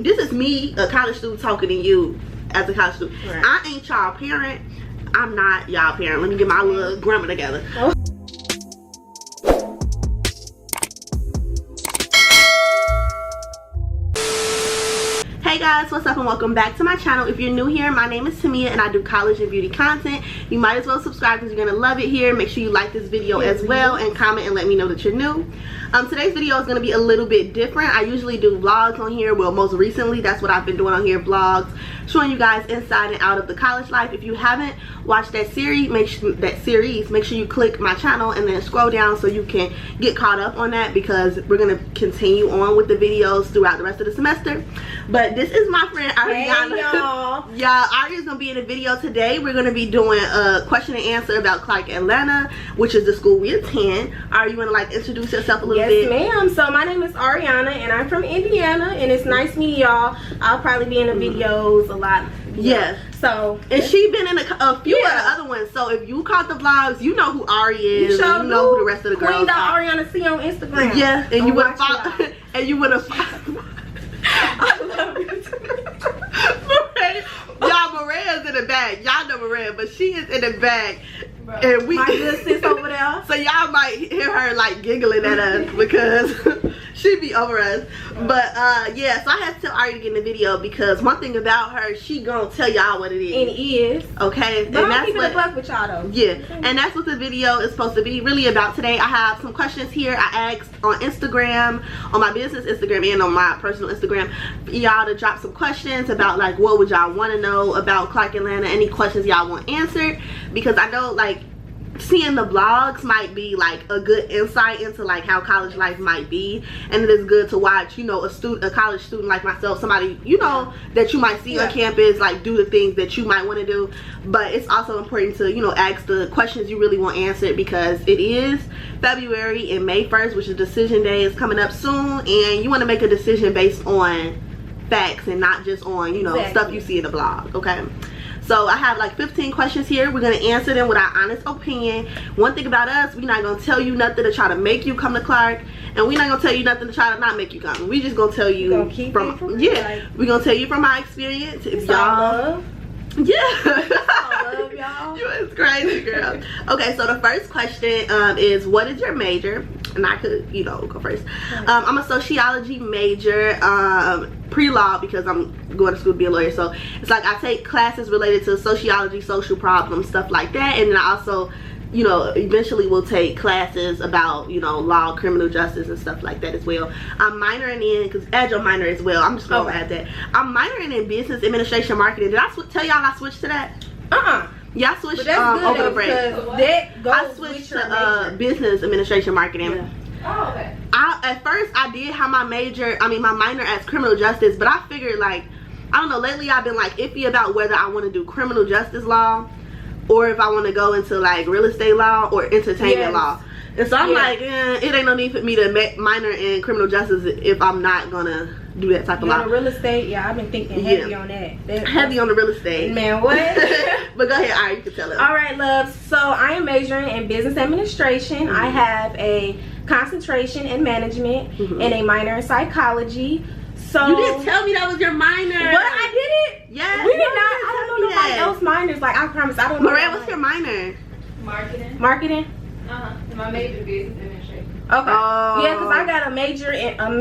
this is me, a college student, talking to you as a college student. Right. I ain't y'all parent. I'm not y'all parent. Let me get my little grammar together. Oh. Hey guys, what's up and welcome back to my channel. If you're new here, my name is Tomia and I do college and beauty content. You might as well subscribe because you're gonna love it here. Make sure you like this video as well and comment and let me know that you're new. Today's video is gonna be a little bit different. I usually do vlogs on here. Well, most recently that's what I've been doing on here, vlogs showing you guys inside and out of the college life. If you haven't watched that series, make sure you click my channel and then scroll down so you can get caught up on that, because we're gonna continue on with the videos throughout the rest of the semester. But this is my friend Ariana. Hey, y'all, Ari's gonna be in the video today. We're gonna be doing a question and answer about Clark Atlanta, which is the school we attend. Ari, you wanna like introduce yourself a little bit? Yes, ma'am. So my name is Ariana and I'm from Indiana, and it's nice meeting y'all. I'll probably be in the videos a lot. Yeah. So, and she been in a few of the other ones. So if you caught the vlogs, you know who Ari is. You and you know who the rest of the girls are. Ariana C on Instagram. Yeah, and you would have followed. And you would have followed. I love you. Y'all, Maria's in the back. Y'all know Maria, but she is in the back. Bro, and we my good sis over there. So y'all might hear her like giggling at us because she be over us. But yeah, so I had to tell Ari to get in the video because one thing about her, she gonna tell y'all what it is. And it is. Okay. But and I'm keeping a buck with y'all though. Yeah, and that's what the video is supposed to be really about today. I have some questions here I asked on Instagram, on my business Instagram and on my personal Instagram, for y'all to drop some questions about like what would y'all want to know about Clark Atlanta, any questions y'all want answered, because I know like seeing the vlogs might be like a good insight into like how college life might be, and it is good to watch, you know, a college student like myself, somebody, you know, that you might see on campus like do the things that you might want to do. But it's also important to, you know, ask the questions you really want answered, because it is February and May 1st, which is decision day, is coming up soon, and you want to make a decision based on facts and not just on, you know, stuff you see in the blog. Okay, so I have like 15 questions here. We're gonna answer them with our honest opinion. One thing about us, we're not gonna tell you nothing to try to make you come to Clark, and we're not gonna tell you nothing to try to not make you come. We just gonna tell you we're gonna tell you from my experience. If y'all, I love y'all. You is crazy, girl. Okay, so the first question is, what is your major? And I could, you know, go first. I'm a sociology major, pre-law, because I'm going to school to be a lawyer. So it's like I take classes related to sociology, social problems, stuff like that. And then I also, you know, eventually will take classes about, you know, law, criminal justice and stuff like that as well. I'm minoring in, because add your minor as well. I'm just going to add that. I'm minoring in business administration marketing. Did I tell y'all I switched to that? Yeah, I switched over the break. I switched to business administration marketing. Yeah. Oh, okay. At first I did have my minor as criminal justice, but I figured like, I don't know, lately I've been like iffy about whether I want to do criminal justice law or if I want to go into like real estate law or entertainment law. And so I'm like, it ain't no need for me to minor in criminal justice if I'm not gonna do that type of law. Real estate, I've been thinking heavy on that. Heavy on the real estate. Man, what? But go ahead, Ari, you can tell us. Alright, love. So I am majoring in business administration. I have a concentration in management and a minor in psychology. So you didn't tell me that was your minor. What? I did it? Yes. We did not. I don't know nobody else minors. Like, I promise, I don't know. Maria, what's your minor? Marketing. Marketing? My major business administration. Okay. Yeah, because I got a major in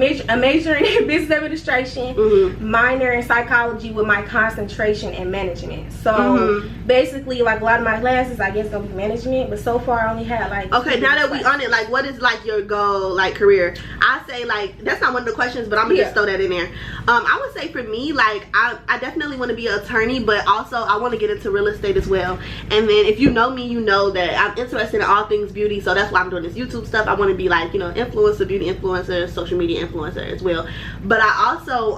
business administration, minor in psychology with my concentration in management. So basically, like a lot of my classes, I guess gonna be management, but so far I only had like. Okay, now that we on it, like, what is like your goal, like career? I say like that's not one of the questions, but I'm gonna just throw that in there. I would say for me, like I definitely want to be an attorney, but also I want to get into real estate as well. And then if you know me, you know that I'm interested in all things beauty, so that's why I'm doing this YouTube stuff. I want to be like, you know, influencer, beauty influencer, social media influencer as well. But I also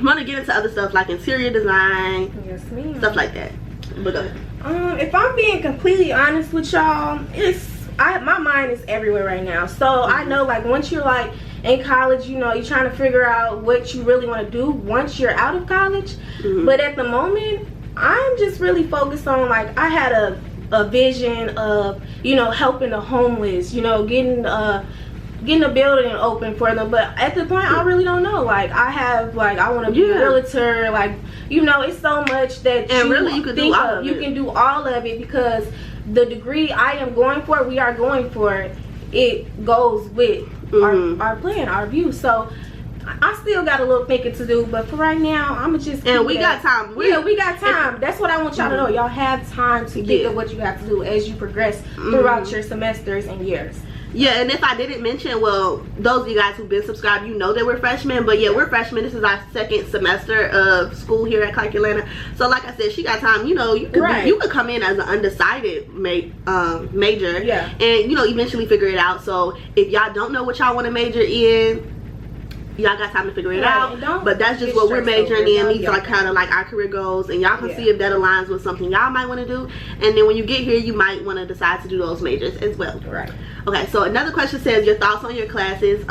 want to get into other stuff like interior design, stuff like that. But go ahead. If I'm being completely honest with y'all, my mind is everywhere right now. So I know like once you're like in college, you know, you're trying to figure out what you really want to do once you're out of college. But at the moment, I'm just really focused on like I had a vision of, you know, helping the homeless, you know, getting getting a building open for them. But at the point, I really don't know. Like, I want to be a realtor. Like, you know, it's so much that you could do all of it. You can do all of it, because the degree I am going for, we are going for, it goes with our plan, our view. So I still got a little thinking to do, but for right now, I'm gonna just we got time. We got time. That's what I want y'all to know. Y'all have time to think of what you have to do as you progress throughout your semesters and years. Yeah, and if I didn't mention, well, those of you guys who've been subscribed, you know that we're freshmen. But yeah, we're freshmen. This is our second semester of school here at Clark Atlanta. So like I said, she got time. You know, you could come in as an undecided major. Yeah. And, you know, eventually figure it out. So if y'all don't know what y'all want to major in, y'all got time to figure it out. But that's just what we're majoring in. These are kind of like our career goals, and y'all can see if that aligns with something y'all might want to do. And then when you get here, you might want to decide to do those majors as well. Right. Okay, so another question says your thoughts on your classes.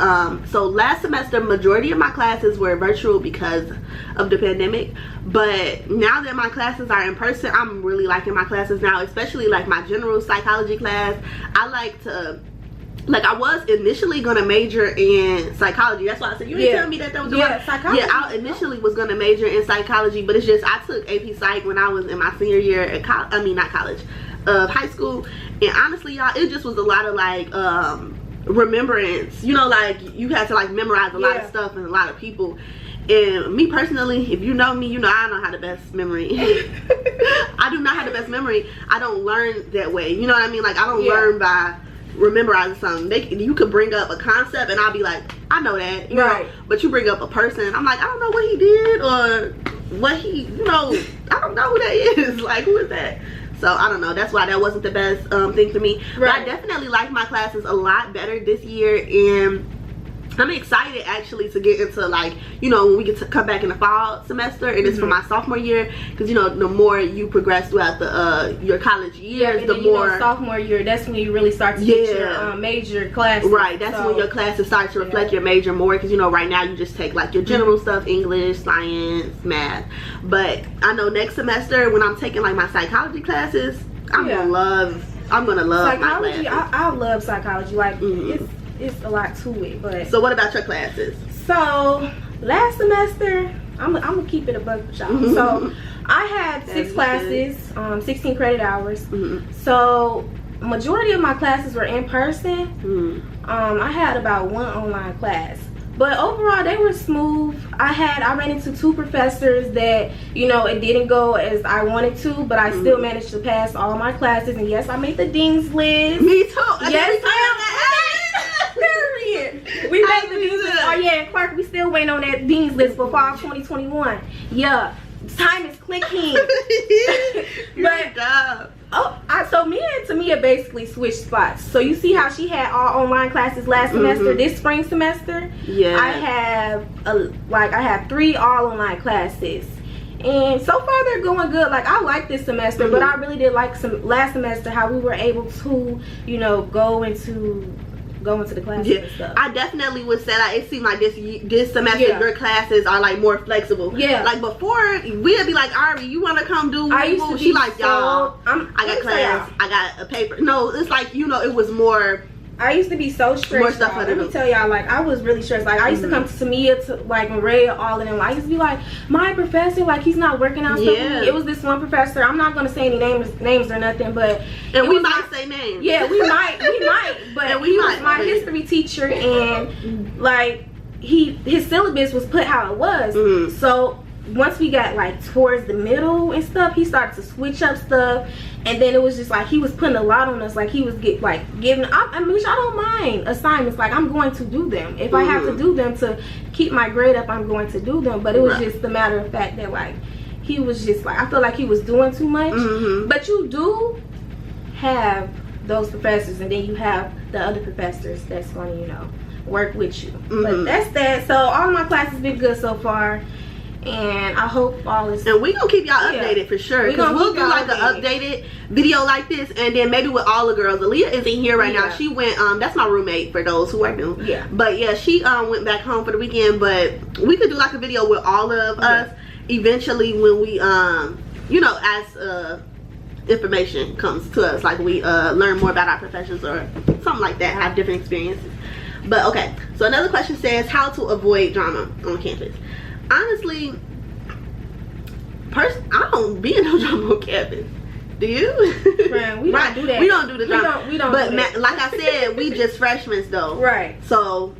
So last semester, majority of my classes were virtual because of the pandemic, but now that my classes are in person, I'm really liking my classes now, especially like my general psychology class. I like to, like, I was initially gonna major in psychology. That's why I said, you didn't tell me that was psychology. Yeah, I initially was gonna major in psychology, but it's just I took AP Psych when I was in my senior year at high school, and honestly, y'all, it just was a lot of like remembrance. You know, like you had to like memorize a lot of stuff and a lot of people. And me personally, if you know me, you know I don't have the best memory. I do not have the best memory. I don't learn that way. You know what I mean? Like, I don't learn by memorizing something. You could bring up a concept and I'll be like, I know that, you know, but you bring up a person, I'm like, I don't know what he did or what he, you know, I don't know who that is. Like, who is that? So I don't know, that's why that wasn't the best thing for me. But I definitely like my classes a lot better this year, and I'm excited actually to get into, like, you know, when we get to come back in the fall semester, and it's for my sophomore year, because, you know, the more you progress throughout the your college years, the more, you know, sophomore year, that's when you really start to get your major classes. Right, that's when your classes start to reflect your major more, because, you know, right now you just take like your general stuff, English, science, math. But I know next semester when I'm taking like my psychology classes, I'm gonna love psychology. my classes. I love psychology. Like, it's a lot to it. But so what about your classes? So last semester, I'm gonna keep it a buck with y'all. So I had 6 classes, 16 credit hours. So majority of my classes were in person. I had about 1 online class, but overall they were smooth. I ran into 2 professors that, you know, it didn't go as I wanted to, but I still managed to pass all my classes. And yes, I made the dean's list. Me too. Yes, we made the dean's list. Oh yeah, Clark, we still waiting on that dean's list for fall 2021. Yeah, time is clicking. But so me and Tomia basically switched spots. So you see how she had all online classes last semester. This spring semester, I have 3 all online classes. And so far they're going good. Like, I like this semester, but I really did like last semester how we were able to, you know, go into the classes and stuff. I definitely would say, like, it seemed like this semester your classes are like more flexible. Like before, we'd be like, Ari, you want to come do? She like, y'all, I got class, I got a paper. No, it's like, you know, it was more. I used to be so stressed. Let me tell y'all, like, I was really stressed. Like, I used to come to Tomia, to like Maria, all of them. I used to be like, my professor, like, he's not working out stuff with me. It was this one professor. I'm not gonna say any names or nothing, but we might say names. Yeah, we might. But he was my history teacher, and like his syllabus was put how it was. So once we got like towards the middle and stuff, he started to switch up stuff, and then it was just like he was putting a lot on us. Like, he was giving, I mean, which I don't mind assignments. Like, I'm going to do them if I have to do them to keep my grade up. I'm going to do them. But it was just the matter of fact that, like, he was just like, I feel like he was doing too much. But you do have those professors, and then you have the other professors that's going to, you know, work with you. But that's that. So all my classes been good so far. And I hope all is. And we gonna keep y'all updated for sure. Because we'll do like an updated video like this, and then maybe with all the girls. Aaliyah isn't here right now. She went. That's my roommate for those who are new. But yeah, she went back home for the weekend. But we could do like a video with all of us eventually when we you know, as information comes to us, like we learn more about our professions or something like that, have different experiences. But okay, so another question says how to avoid drama on campus. Honestly, I don't be in no drama on campus. Do you? Friend, we don't do that. We don't do the drama. We don't. But do that. like I said, we just freshmen though. Right. So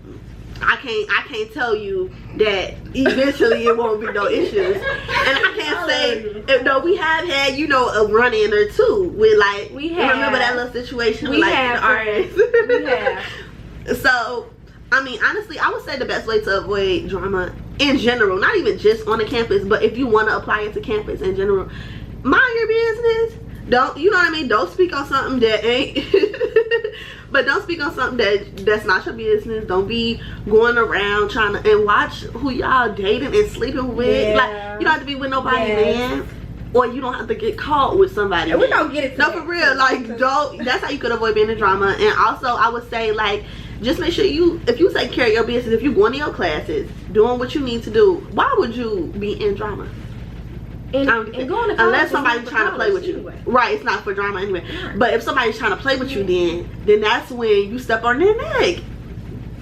I can't tell you that eventually it won't be no issues. And I can't say no. We have had a run in or two with like we have. Remember that little situation we with like have, the RS. We have. So I mean, honestly, I would say the best way to avoid drama in general, not even just on the campus, but if you want to apply it to campus in general, mind your business. Don't, you know what I mean? Don't speak on something that ain't but don't speak on something that's not your business. Don't be going around trying to, and watch who y'all dating and sleeping with. Yeah. Like, you don't have to be with nobody, man. Or you don't have to get caught with somebody. And we don't get it. No, for real. Like, don't. That's how you could avoid being in drama. And also, I would say, like, just make sure if you take care of your business, if you're going to your classes, doing what you need to do, why would you be in drama? And going to unless somebody's trying to play with you. Anyway. Right, it's not for drama anyway. Right. But if somebody's trying to play with you, then that's when you step on their neck.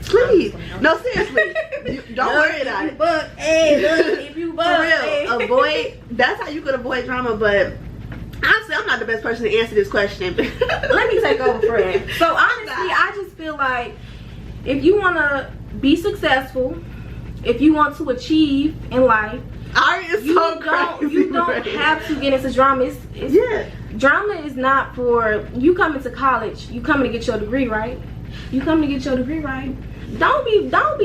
Please. No, seriously. Don't worry about it. But hey, look, if you for real, avoid. That's how you could avoid drama. But honestly, I'm not the best person to answer this question. Let me take over, friend. So honestly, I just feel like if you want to be successful, if you want to achieve in life, you don't have to get into drama. Drama is not for you coming to college. You coming to get your degree, right? Don't be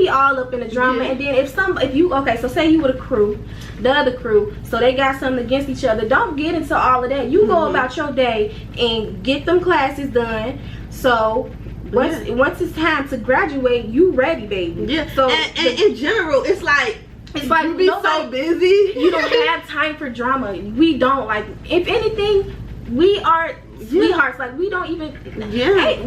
all up in the drama. And then so say you with a crew, the other crew, so they got something against each other. Don't get into all of that. You go about your day and get them classes done. So once it's time to graduate, you ready, baby. Yeah. So and in general, it's like you be so busy. You don't have time for drama. We don't. Like, if anything, we are sweethearts. Like, we don't even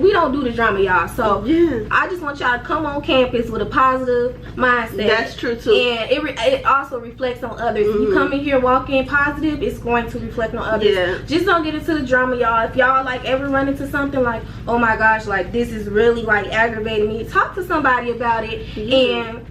we don't do the drama, y'all. So I just want y'all to come on campus with a positive mindset. That's true too. And it also reflects on others. If you come in here walking positive, it's going to reflect on others. Just don't get into the drama, y'all. If y'all like ever run into something like, oh my gosh, like this is really like aggravating me, talk to somebody about it. And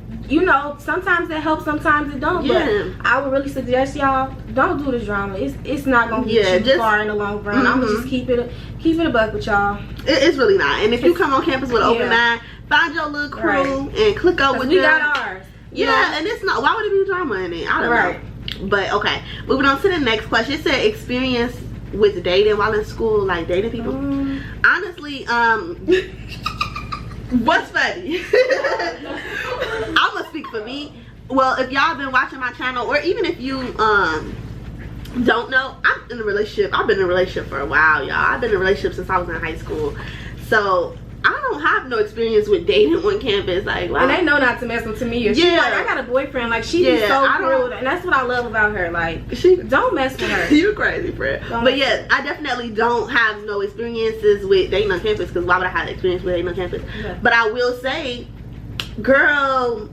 sometimes that helps, sometimes it don't. But I would really suggest y'all don't do the drama. It's not gonna get you far in the long run. I'm gonna just keep it a buck with y'all. It's really not. And if you come on campus with an open mind, find your little crew and click up with them. We got ours. And it's not. Why would it be drama in it? I don't know. But okay, moving on to the next question. It said experience with dating while in school, like dating people. Honestly, what's funny? I'm gonna speak for me. Well, if y'all been watching my channel, or even if you don't know, I'm in a relationship. I've been in a relationship for a while, y'all. I've been in a relationship since I was in high school. So I don't have no experience with dating on campus. Like, wow. And they know not to mess with Tomia. She's like, I got a boyfriend. Like, she be so cruel, and that's what I love about her. Like, don't mess with her. You crazy, friend. But yeah, I definitely don't have no experiences with dating on campus, because why would I have experience with dating on campus? But I will say, girl,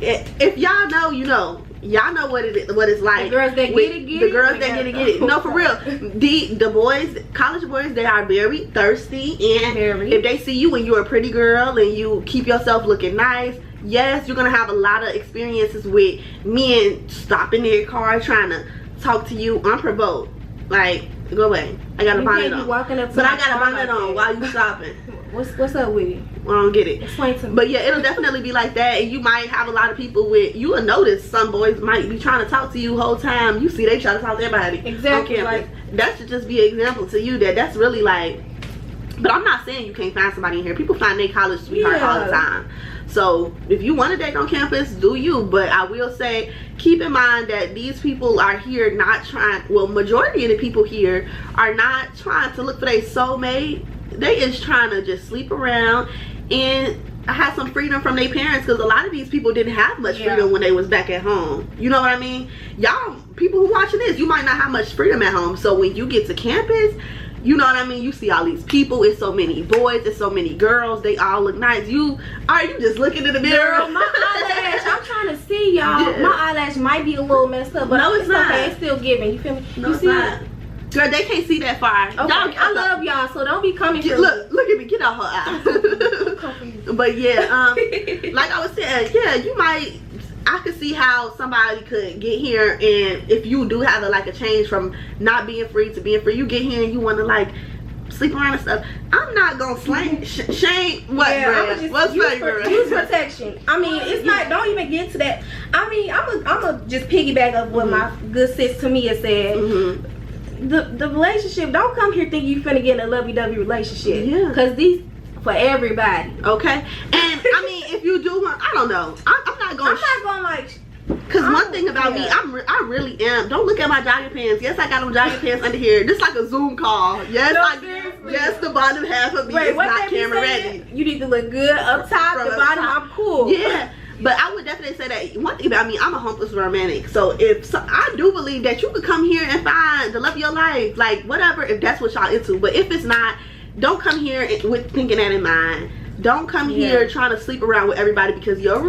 if y'all know, you know. Y'all know what it's like. The girls that get it. The girls that get it. No, for real. The boys, college boys, they are very thirsty, and if they see you and you're a pretty girl and you keep yourself looking nice, yes, you're gonna have a lot of experiences with men stopping their car trying to talk to you unprovoked. Like, go away. I got a bonnet on. But I got a bonnet on while you shopping. What's up with it? I don't get it. Explain to me. But yeah, it'll definitely be like that. And you might have a lot of people you will notice some boys might be trying to talk to you the whole time. You see they try to talk to everybody. Exactly. Like, that should just be an example to you that's really like, but I'm not saying you can't find somebody in here. People find their college sweetheart all the time. So if you want to date on campus, do you. But I will say, keep in mind that these people are here not trying, majority of the people here are not trying to look for their soulmate. They is trying to just sleep around and have some freedom from their parents, because a lot of these people didn't have much freedom when they was back at home. You know what I mean? Y'all, people who watching this, you might not have much freedom at home. So when you get to campus, you know what I mean? You see all these people. It's so many boys. It's so many girls. They all look nice. You just looking in the mirror? Girl, my eyelash, I'm trying to see, y'all. My eyelash might be a little messed up, but no, it's not. Okay. It's still giving. You feel me? No, you see not. Girl, they can't see that far. Okay, I love y'all, so don't be coming for look at me, get out her eye. But yeah, like I was saying, yeah, you might. I could see how somebody could get here, and if you do have a change from not being free to being free, you get here and you want to like sleep around and stuff. I'm not gonna shame what, yeah, what's use protection. I mean, it's not. Don't even get to that. I mean, I'm gonna just piggyback up what my good sis Tomia said. The relationship, don't come here thinking you finna get in a lovey-dovey relationship. Yeah. Cause these for everybody. Okay. And I mean, if you do want, I don't know. I'm not gonna like. Cause one thing about me, I really am. Don't look at my jogging pants. Yes, I got them jogging pants under here. This like a Zoom call. Yes, yes, the bottom half of me is not camera ready. You need to look good up top. The bottom, I'm cool. Yeah. But I would definitely say that one thing about me, I'm a hopeless romantic. So I do believe that you could come here and find the love of your life, like whatever, if that's what y'all into. But if it's not, don't come here with thinking that in mind. Don't come here trying to sleep around with everybody, because your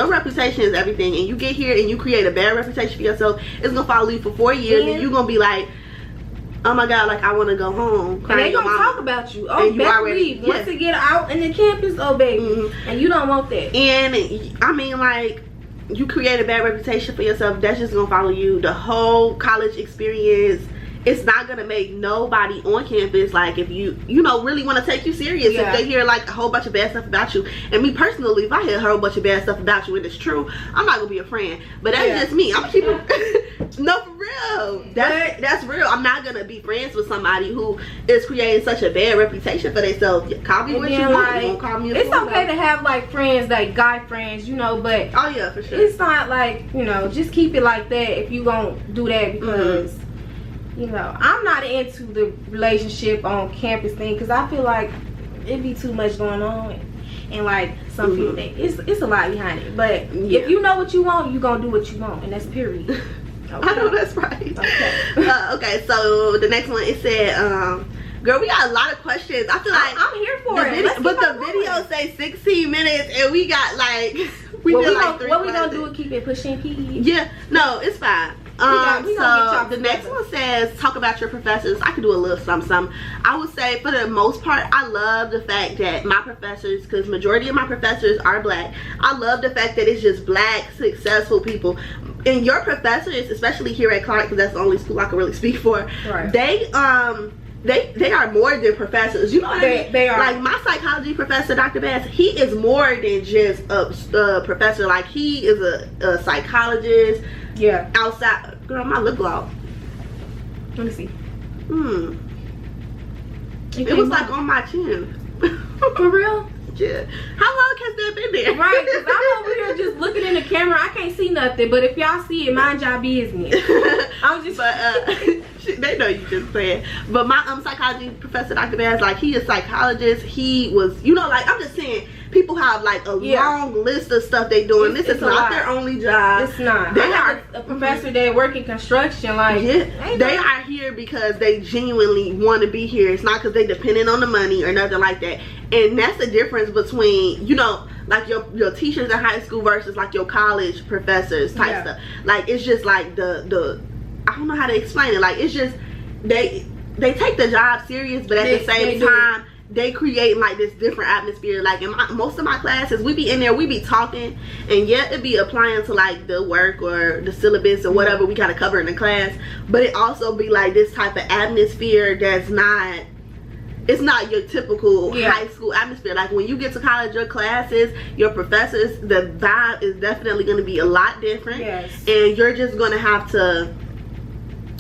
reputation is everything. And you get here and you create a bad reputation for yourself. It's gonna follow you for 4 years, and you're gonna be like, oh my God, like I want to go home. And they gonna talk about you. Oh, better leave. Once they get out in the campus, oh baby, and you don't want that. And I mean, like, you create a bad reputation for yourself. That's just gonna follow you the whole college experience. It's not gonna make nobody on campus, like, if you really want to take you serious, if they hear like a whole bunch of bad stuff about you. And me personally, if I hear a whole bunch of bad stuff about you and it's true, I'm not gonna be a friend. But that's just me. I'm gonna keep it. No, for real. That's real. I'm not gonna be friends with somebody who is creating such a bad reputation for themselves. Call me what you want. Don't call me. It's okay to have like friends, like guy friends, but oh yeah, for sure. It's not like, just keep it like that if you gonna do that, because I'm not into the relationship on campus thing, because I feel like it'd be too much going on, and like some people think it's a lot behind it. But if you know what you want, you gonna do what you want, and that's period. Okay. I know that's right. Okay. Okay, so the next one, it said, girl, we got a lot of questions. I feel like I'm here for it. But the video say 16 minutes, and we got like what we gonna do is keep it pushing P. Yeah, no, it's fine. So the next one says, talk about your professors. I can do a little something. I would say for the most part, I love the fact that my professors, because majority of my professors are black, I love the fact that it's just black successful people. And your professors, especially here at Clark, because that's the only school I can really speak for, they are more than professors. You know what I mean? They are. Like my psychology professor, Dr. Bass, he is more than just a professor. Like he is a psychologist. Yeah. Outside, girl, my lip gloss. Let me see. It was like on my chin. For real? Yeah. How long has that been there? Right, because I'm over here just looking in the camera. I can't see nothing, but if y'all see it, mind y'all business. I was just. But they know you just playing. But my psychology professor, Dr. Bass, like he is a psychologist. He was, like I'm just saying, people have like a long list of stuff they doing. This is not their only job. It's not. They are a professor that work in construction. Like they are here because they genuinely want to be here. It's not because they dependent on the money or nothing like that. And that's the difference between like your teachers in high school versus like your college professors type stuff. Like it's just like the I don't know how to explain it. Like it's just they take the job serious, but at the same time they create like this different atmosphere. Like in most of my classes, we be in there, we be talking, and it be applying to like the work or the syllabus or whatever we gotta cover in the class. But it also be like this type of atmosphere that's not. It's not your typical high school atmosphere. Like when you get to college, your classes, your professors, the vibe is definitely going to be a lot different. Yes. And you're just going to have to,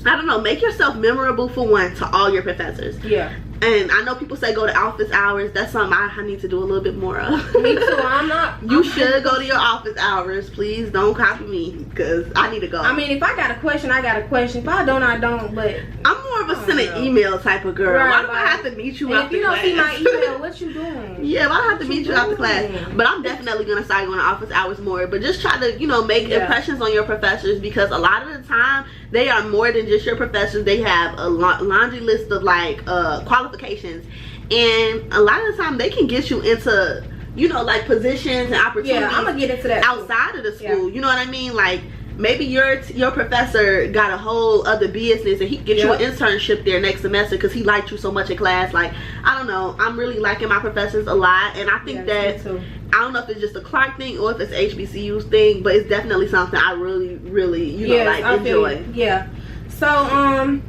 I don't know, make yourself memorable for one to all your professors. Yeah. And I know people say go to office hours. That's something I need to do a little bit more of. Me too. I'm not. You should go to your office hours. Please don't copy me because I need to go. I mean, if I got a question, I got a question. If I don't, I don't. But I'm more of a send an email type of girl. Why do I have to meet you after class? If you don't see my email, what you doing? Yeah, why do I have to meet you after class? But I'm definitely going to start going to office hours more. But just try to, make impressions on your professors, because a lot of the time, they are more than just your professors. They have a laundry list of like qualifications, and a lot of the time they can get you into like positions and opportunities. I'm gonna get into that outside of the school. You know what I mean? Like maybe your professor got a whole other business and he get you an internship there next semester because he liked you so much in class. Like, I don't know, I'm really liking my professors a lot, and I think that I don't know if it's just a Clark thing or if it's HBCU's thing, but it's definitely something I really you know, like, enjoy. Yeah. So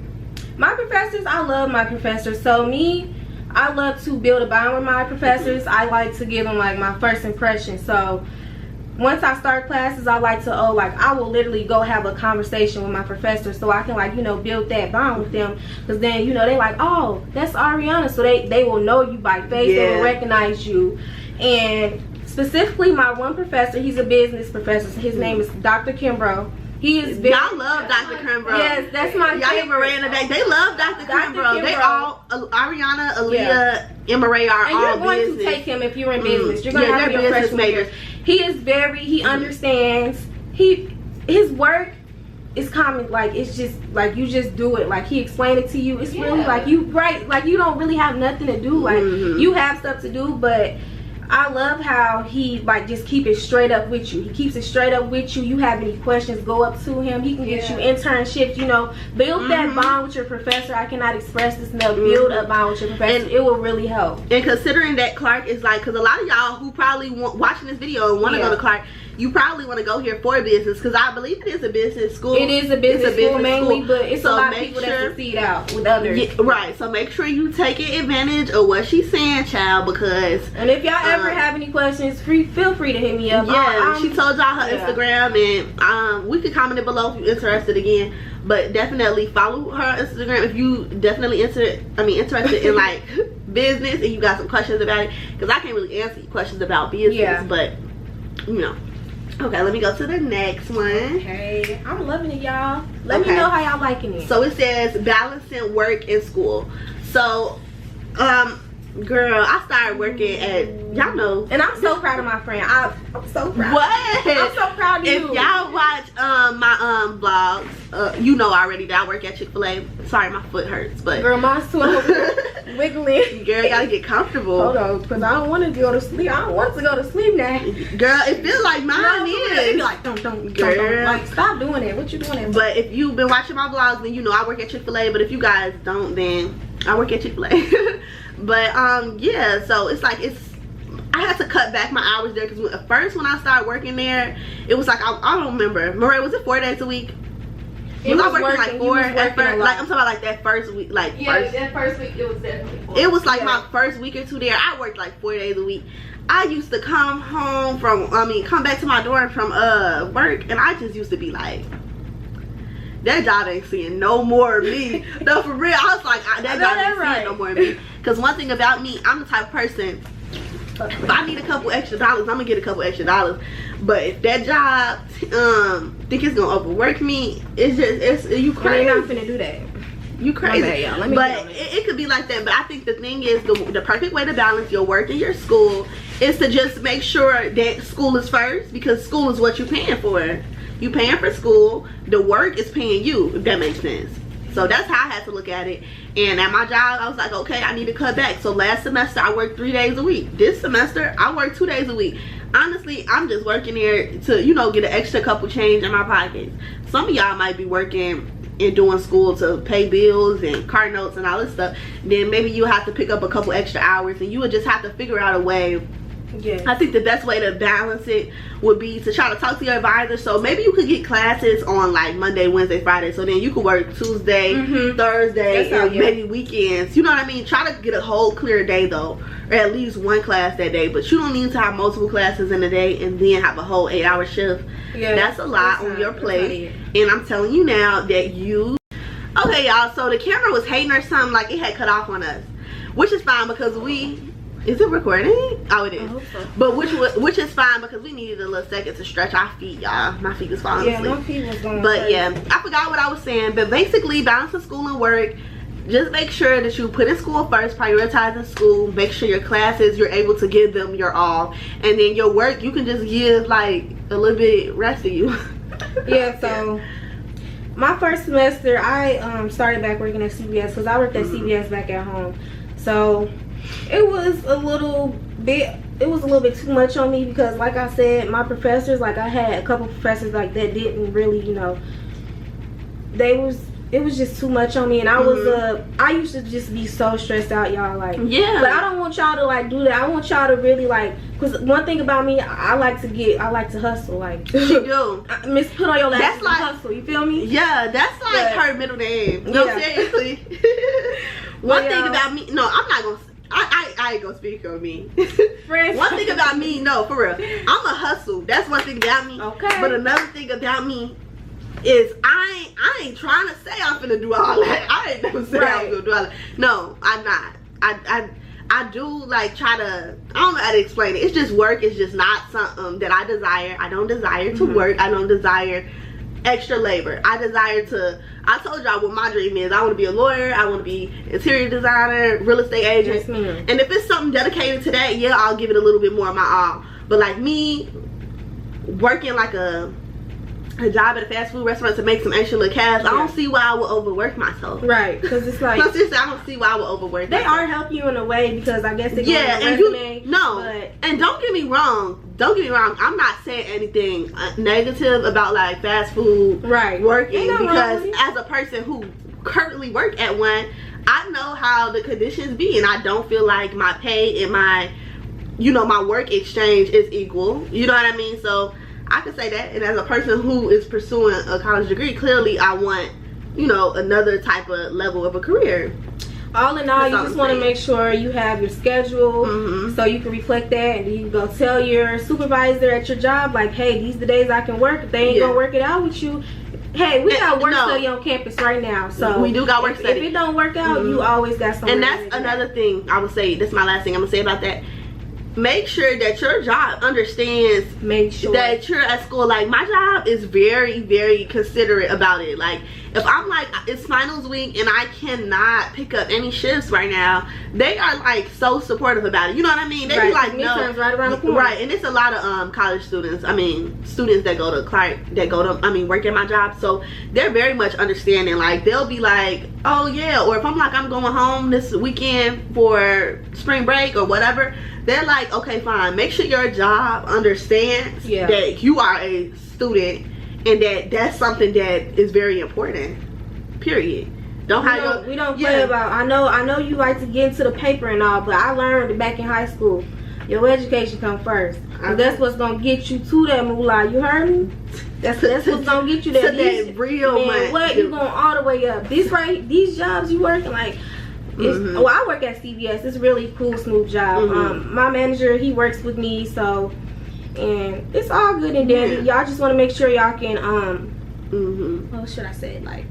my professors, I love my professors. So me, I love to build a bond with my professors. I like to give them like my first impression. So once I start classes, I like to I will literally go have a conversation with my professor so I can, like, you know, build that bond with them, because then, you know, they like, oh, that's Ariana, so they will know you by face. They will recognize you. And specifically my one professor, he's a business professor, so his name is Dr. Kimbrough. He is very, y'all love Dr. Kimbrough. Yes, that's my y'all hear Miranda today. They love Dr. Kimbrough. They all, Ariana, Aaliyah, and Marie are and all you're going business. to take him if you're in business. You're going to have your freshman year. He is very, he understands. His work is common, like, it's just like you just do it. Like, he explained it to you. It's really like you like you don't really have nothing to do. Like, you have stuff to do, but I love how he, like, just keep it straight up with you. He keeps it straight up with you. You have any questions, go up to him. He can get you internships, you know. Build that bond with your professor. I cannot express this enough. Build a bond with your professor. And it will really help. And considering that Clark is, like, because a lot of y'all who probably watching this video and want to go to Clark, you probably want to go here for business, because I believe it is a business school. It is a business school mainly, but it's a lot of people that succeed out with others. Yeah, right. So make sure you take advantage of what she's saying, child, because... And if y'all ever have any questions, feel free to hit me up. Yeah, she told y'all her Instagram, and we could comment it below if you're interested again. But definitely follow her Instagram if you definitely interested in, like, business and you got some questions about it, because I can't really answer your questions about business, but, you know. Okay, let me go to the next one. Okay, I'm loving it, y'all. Let me know how y'all liking it. So it says balancing work and school. So, girl, I started working at, y'all know, and I'm so proud of my friend. I'm so proud. What? I'm so proud of you. If y'all watch my vlogs, you know already that I work at Chick-fil-A. Sorry, my foot hurts, but girl, mine's too wiggling. Girl, you gotta get comfortable. Hold on, because I don't want to go to sleep. I don't want to go to sleep now. Girl, it feels like mine is. It be like, don't, like, stop doing it. What you doing it? But if you've been watching my vlogs, then you know I work at Chick-fil-A. But if you guys don't, then I work at Chick-fil-A. But yeah, so it's like I had to cut back my hours there, because at first when I started working there, it was like I don't remember. Marie, was it 4 days a week? It was working like 4 at first. Like, I'm talking about like that first week, like that first week it was definitely 4. It was like my first week or two there. I worked like 4 days a week. I used to come home come back to my dorm from work, and I just used to be like, that job ain't seeing no more of me. No, for real. I was like, that job ain't seeing no more of me. Because one thing about me, I'm the type of person, if I need a couple extra dollars, I'm gonna get a couple extra dollars. But if that job think it's gonna overwork me, it's you crazy. You're not finna do that. You crazy. Bad, but it could be like that. But I think the thing is, the perfect way to balance your work and your school is to just make sure that school is first, because school is what you're paying for. You paying for school, the work is paying you, if that makes sense. So that's how I had to look at it. And at my job, I was like, okay, I need to cut back. So last semester I worked 3 days a week. This semester I worked 2 days a week. Honestly, I'm just working there to, you know, get an extra couple change in my pockets. Some of y'all might be working and doing school to pay bills and car notes and all this stuff. Then maybe you have to pick up a couple extra hours, and you would just have to figure out a way. Yeah, I think the best way to balance it would be to try to talk to your advisor. So maybe you could get classes on like Monday, Wednesday, Friday, so then you could work Tuesday, Thursday, and maybe weekends. You know what I mean? Try to get a whole clear day though, or at least one class that day. But you don't need to have multiple classes in a day and then have a whole 8-hour shift. Yeah, that's a lot on your plate. And I'm telling you now that okay, y'all, so the camera was hating or something, like it had cut off on us, which is fine because is it recording? Oh, it is. I hope so. But which is fine because we needed a little second to stretch our feet, y'all. My feet was falling asleep. My feet was going But crazy. yeah, I forgot what I was saying. But basically, balancing school and work. Just make sure that you put in school first, prioritizing school. Make sure your classes, you're able to give them your all. And then your work, you can just give like a little bit rest of you. Yeah, so my first semester, I started back working at CBS because I worked at CBS back at home. So it was a little bit was a little bit too much on me because, like I said, my professors, like I had a couple professors like that didn't really, you know, it was just too much on me, and I used to just be so stressed out, y'all. Like, yeah. But I don't want y'all to like do that. I want y'all to really like, cause one thing about me, I like to hustle. Like, she do. Miss, put on your last That's like hustle. You feel me? Yeah, that's like her middle name. No, seriously. One thing about me, no, I'm not gonna. I ain't gonna speak on me. One thing about me, no, for real, I'm a hustle. That's one thing about me. Okay. But another thing about me is I ain't trying to say I'm finna do all that. I ain't never said I was gonna do all that. No, I'm not. I do like try to, I don't know how to explain it. It's just work. It's just not something that I desire. I don't desire to work. I don't desire extra labor. I desire to, I told y'all what my dream is. I want to be a lawyer. I want to be interior designer, real estate agent. Yes, ma'am. And if it's something dedicated to that, yeah, I'll give it a little bit more of my all. But like me working like a job at a fast food restaurant to make some extra little cash, I don't see why I would overwork myself. Right, because it's like, no, seriously, I don't see why I would overwork they myself. are helping you in a way because I guess they go yeah, on and your resume. And don't get me wrong. I'm not saying anything negative about like fast food working, because as a person who currently work at one, I know how the conditions be, and I don't feel like my pay and my, you know, my work exchange is equal. You know what I mean? So I can say that. And as a person who is pursuing a college degree, clearly I want, you know, another type of level of a career. All in all, you just want to make sure you have your schedule so you can reflect that, and then you can go tell your supervisor at your job, like, hey, these are the days I can work. If they ain't gonna work it out with you, hey, we got work study on campus right now. So we do got work study. If it don't work out, you always got something. And that's another thing I would say. This is my last thing I'm gonna say about that. Make sure that your job understands that you're at school. Like, my job is very, very considerate about it. Like, if I'm like, it's finals week and I cannot pick up any shifts right now, they are like so supportive about it. You know what I mean? They be like, no, right around the corner. Right. And it's a lot of college students. I mean, students that go to work at my job. So they're very much understanding. Like, they'll be like, oh yeah, or if I'm like, I'm going home this weekend for spring break or whatever, they're like, okay, fine, make sure your job understands that you are a student and that that's something that is very important, period. We don't play about, I know you like to get into the paper and all, but I learned back in high school, your education come first. That's what's gonna get you to that moolah. You heard me? That's what's gonna get you there. To that real money. What, you going all the way up. These jobs you working, like, well, I work at CVS. It's a really cool, smooth job. My manager, he works with me, so, and it's all good and dandy. Y'all just want to make sure y'all can what should I say? Like,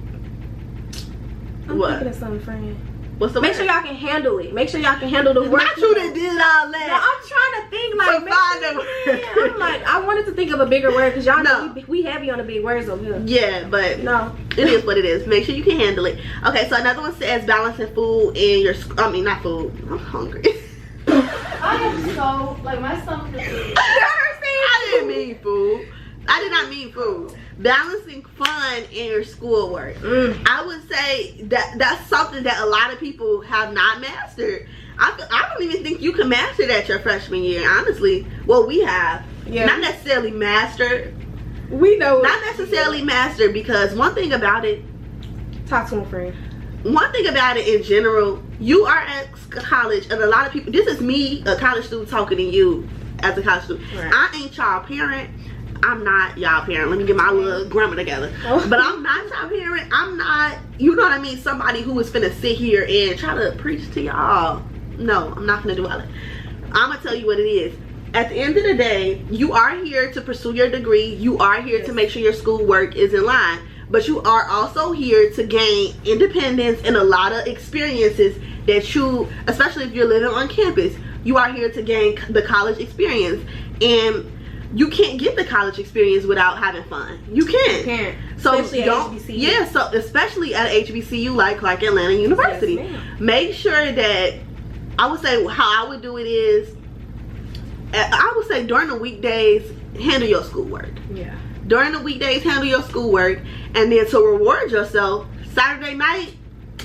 I'm thinking of something, friend. What's the Make sure y'all can handle it. Make sure y'all can handle the work. Not you that did all that. No, I'm trying to think like. I'm like, I wanted to think of a bigger word because y'all know we heavy on the big words over here. Yeah, but no, it is what it is. Make sure you can handle it. Okay, so another one says balancing food in your. I mean, not food. I'm hungry. I am so like my stomach is. I didn't mean food. I did not mean food. Balancing fun in your schoolwork. I would say that's something that a lot of people have not mastered. I don't even think you can master that your freshman year, honestly. Well, we have. Not necessarily mastered. We know. Not necessarily mastered, because one thing about it. Talk to my friend. One thing about it in general, you are at college, and a lot of people, this is me, a college student, talking to you as a college student. Right. I ain't y'all parent. I'm not y'all parent. Let me get my little grammar together. But I'm not y'all parent. I'm not, you know what I mean, somebody who is finna sit here and try to preach to y'all. No, I'm not finna do all that. I'm gonna tell you what it is. At the end of the day, you are here to pursue your degree. You are here to make sure your schoolwork is in line. But you are also here to gain independence and a lot of experiences that you, especially if you're living on campus, you are here to gain the college experience. And you can't get the college experience without having fun. You can't. You can't. So especially don't. at HBCU. Yeah. So especially at HBCU like Clark Atlanta University, make sure that, I would say how I would do it is, I would say during the weekdays, handle your schoolwork. Yeah. During the weekdays, handle your schoolwork, and then to reward yourself, Saturday night,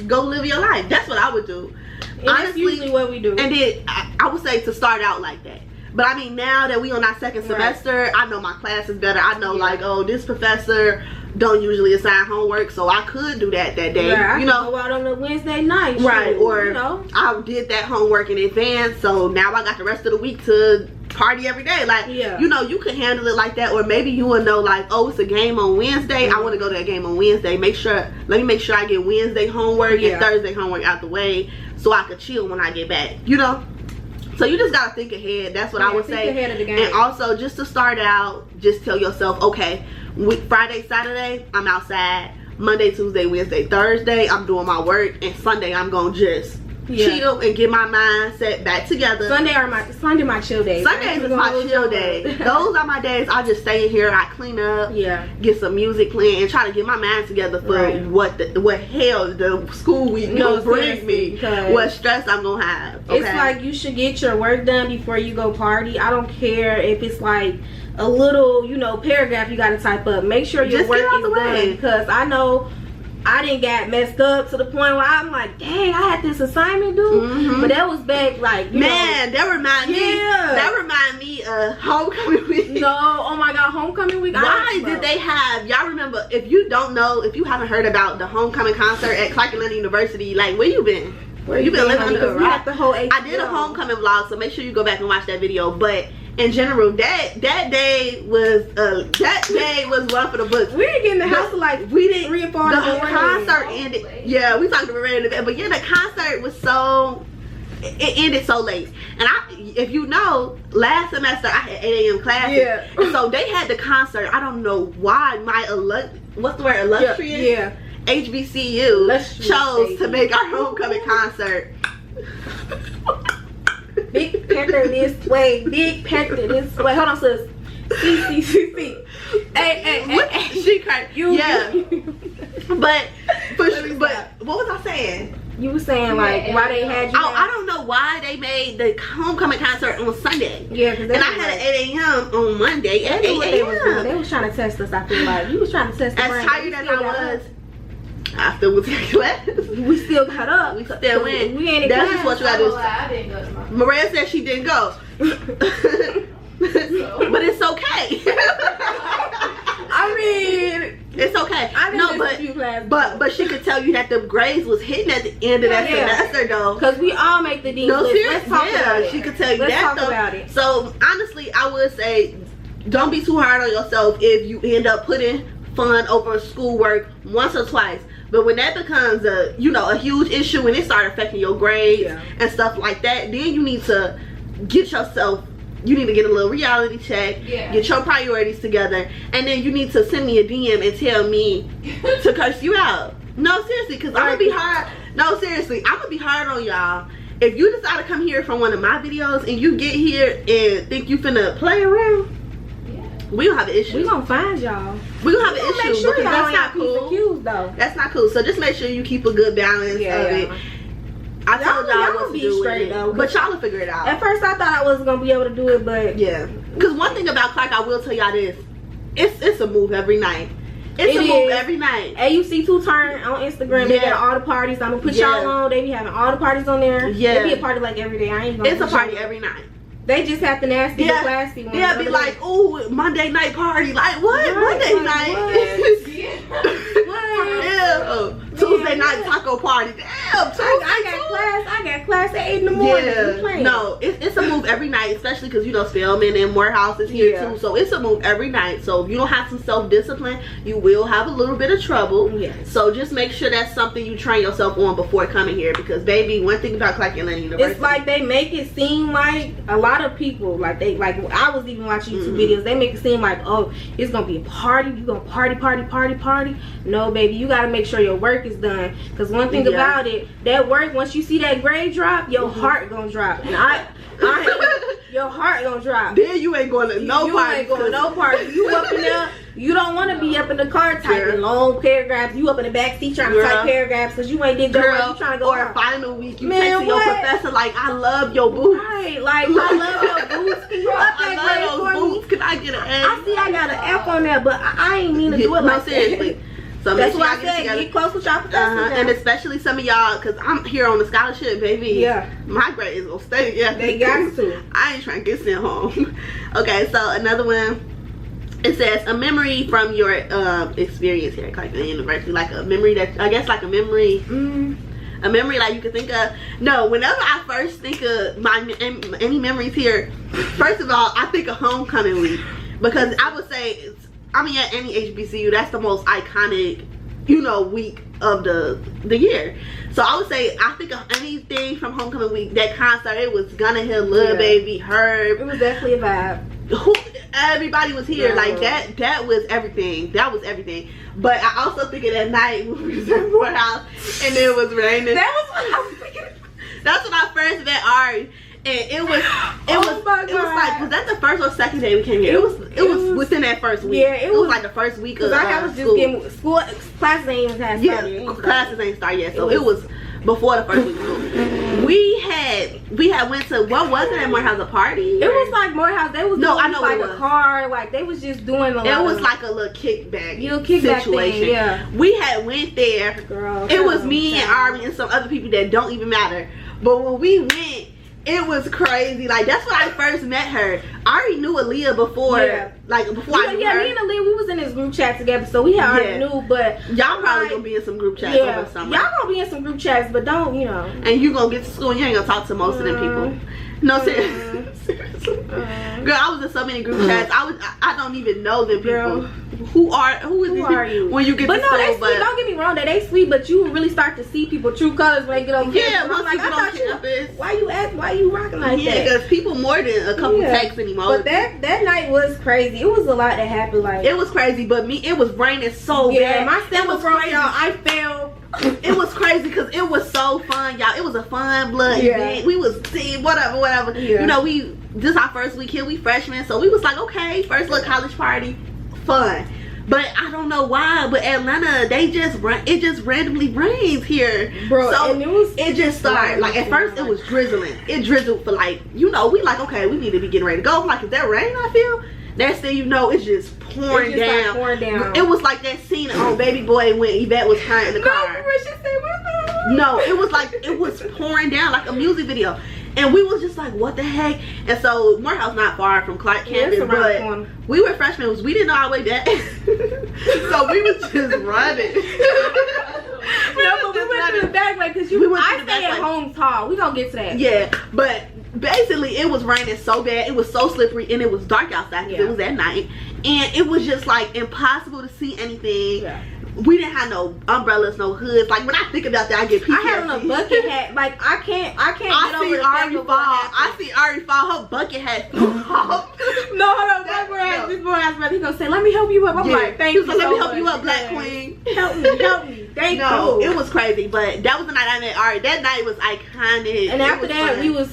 go live your life. That's what I would do. And honestly, that's usually what we do. And then I would say to start out like that. But I mean, now that we on our second semester, I know my class is better. I know like, oh, this professor don't usually assign homework, so I could do that day. I you know, go out on a Wednesday night. Right, or you know, I did that homework in advance, so now I got the rest of the week to party every day. Like, you know, you can handle it like that. Or maybe you will know like, oh, it's a game on Wednesday. I want to go to a game on Wednesday. Let me make sure I get Wednesday homework and Thursday homework out the way, so I could chill when I get back, you know. So you just gotta think ahead. That's what I would say. Ahead of the game. And also, just to start out, just tell yourself, okay, Friday, Saturday, I'm outside. Monday, Tuesday, Wednesday, Thursday, I'm doing my work, and Sunday, I'm gonna just chill and get my mindset back together. Sunday my chill days. Sundays is my chill day. Those are my days. I just stay in here, I clean up, get some music playing, and try to get my mind together for what hell the school week gonna bring me, what stress I'm gonna have. Okay? It's like you should get your work done before you go party. I don't care if it's like a little, you know, paragraph you gotta type up. Make sure your work is done, because I know I didn't get messed up to the point where I'm like, dang, I had this assignment due. But that was back like, that remind me of homecoming week. No, oh my god, homecoming week. Why did they have, y'all remember, if you don't know, if you haven't heard about the homecoming concert at Clark Atlanta University, like, where you been? Where you been living under a rock? I did a homecoming vlog, so make sure you go back and watch that video. But in general, that day was one for the books. We didn't get in the house till like we didn't 3 or 4 the concert ended. Yeah, we talked about it, but yeah, the concert was it ended so late. And if you know, last semester I had 8 a.m. classes. And so they had the concert. I don't know why my what's the word, illustrious? HBCU chose to make our homecoming concert. Big Panther this way, Big Panther this way. Hold on, sis. C. Hey. She cried. But what was I saying? You were saying like why they had you. I don't know why they made the homecoming concert on Sunday. And I had an 8 a.m. on Monday at 8 a.m. They was trying to test us. I feel like you was trying to test. As tired as I was, I still was in class. We still got up. We still went. We ain't in That's class. just what you gotta do. I didn't go to my Maria said she didn't go. But it's okay. I mean, it's okay. But she could tell you that the grades was hitting at the end of that semester though. Because we all make the dean's list. Let's talk about it. She could tell you Let's that talk though. about it. So honestly, I would say don't be too hard on yourself if you end up putting fun over schoolwork once or twice. But when that becomes a huge issue and it starts affecting your grades and stuff like that, then you need to get a little reality check, get your priorities together, and then you need to send me a DM and tell me to curse you out. No, seriously, because I'm gonna be hard. No, seriously, I'm gonna be hard on y'all. If you decide to come here from one of my videos and you get here and think you finna play around, we don't have an issue. We gonna find y'all. We gonna have an issue make sure because that's not cool. cool. That's not cool. So just make sure you keep a good balance of it. I told y'all what to do with it, but y'all will figure it out. At first, I thought I wasn't gonna be able to do it, but because one thing about Clark, I will tell y'all this: it's a move every night. It's a move every night. AUC2 turn on Instagram. They got all the parties. I'm gonna put y'all on. They be having all the parties on there. They be a party like every day. I ain't gonna. It's a party every night. They just have the nasty, the classy ones. They'll be like, "Ooh, Monday night party." Like what? Monday night. What? Tuesday night taco party. Damn. I got class at 8 in the morning. No, it's a move every night, especially because Spelman and Morehouse is here too. So it's a move every night. So if you don't have some self-discipline, you will have a little bit of trouble. So just make sure that's something you train yourself on before coming here, because baby, one thing about Clark Atlanta University, it's like they make it seem like a lot of people I was even watching YouTube videos, they make it seem like, oh, it's gonna be a party, you gonna party. No, baby, you gotta make sure your work is done, because one thing about it, that work, once you see that grade drop, your heart gonna drop. And your heart gonna drop. Then you ain't going to no party. You ain't going to no party. You up in there. You don't want to be up in the car typing long paragraphs. You up in the back seat trying to type paragraphs because you ain't did your work. You trying to go or a final week. You texting your professor like, I love your boots. Right, like, I love your boots. Can you up that grade for me? Can I get an A? I see I got an F on there, but I ain't mean to do it like seriously. that. So that's make why sure I y'all said get get close with y'all professors. And especially some of y'all, because I'm here on the scholarship, baby. Yeah. My grade is gonna stay. Yeah, They got to. I ain't trying to get sent home. Okay, so another one. It says a memory from your experience here, like in university, like a memory that I guess like a memory. A memory like you could think of. No, whenever I first think of any memories here, first of all, I think of homecoming week, because I would say, I mean, at any HBCU, that's the most iconic, you know, week of the year. So I would say I think of anything from homecoming week. That concert, it was Gunna Hill, Lil Baby, Herb. It was definitely a vibe. Everybody was here. Like that was everything. That was everything. But I also think of that night when we was at Morehouse and it was raining. That was what I was thinking. That's when I first met Ari. And it was like, was that the first or second day we came here? It was within that first week. Yeah, it was like the first week of I was just getting school classes ain't even had started. Yeah, classes ain't started yet. So it was before the first week of school. We had went to, what was it at Morehouse, a party? It was like Morehouse. They was doing I know like it was. a car, like they was just doing a lot. It was like a little kickback situation. Thing, yeah. We had went there. Girl, it was me and Ari and some other people that don't even matter. But when we went, it was crazy. Like that's when I first met her. I already knew Aaliyah before. Yeah. Like before I knew her. Me and Aaliyah, we was in this group chat together, so we already knew. But y'all probably gonna be in some group chats over summer. Y'all gonna be in some group chats, but don't, you know. And you gonna get to school and you ain't gonna talk to most of them people. No, seriously. Girl, I was in so many group chats. I don't even know them people. Girl. Who are you? When you get to school, they sweet. Don't get me wrong, they sweet, but you really start to see people true colors when they get on campus. Yeah, once you get on campus. Why you rocking like that? Yeah, because people more than a couple texts anymore. But that night was crazy. It was a lot that happened. Like it was crazy, but it was raining so bad. My step was wrong, y'all. I fell. It was crazy because it was so fun, y'all. It was a fun blood event. We was seeing whatever. Yeah. You know, this our first week here. We freshmen, so we was like, okay, first little college party, fun. But I don't know why, but Atlanta, it just randomly rains here, bro. So and it just started like at first it was drizzling. It drizzled for like, you know, we like, okay, we need to be getting ready to go. I'm like, is that rain I feel? Next thing you know, it's just pouring down. It was like that scene on Baby Boy when Yvette was crying in the car. No, it was like it was pouring down like a music video. And we was just like, what the heck? And so Morehouse not far from Clark campus, but we were freshmen. We didn't know our way back. So we was just running. We went to the back way because I stay at home tall. We gonna get to that. Yeah, but basically it was raining so bad. It was so slippery and it was dark outside because it was at night. And it was just like impossible to see anything. Yeah. We didn't have no umbrellas, no hoods. Like when I think about that, I get PTSD. I had on a bucket hat. Like I can't get over the Ari fall. I see Ari fall. Her bucket hat flew off. No, hold on. This boy asked me, he gonna say, "Let me help you up." I'm like, "Thank you." Let me help you up, Black Queen. Help me. Thank you. It was crazy, but that was the night I met Ari. That night was iconic. And after that, we was.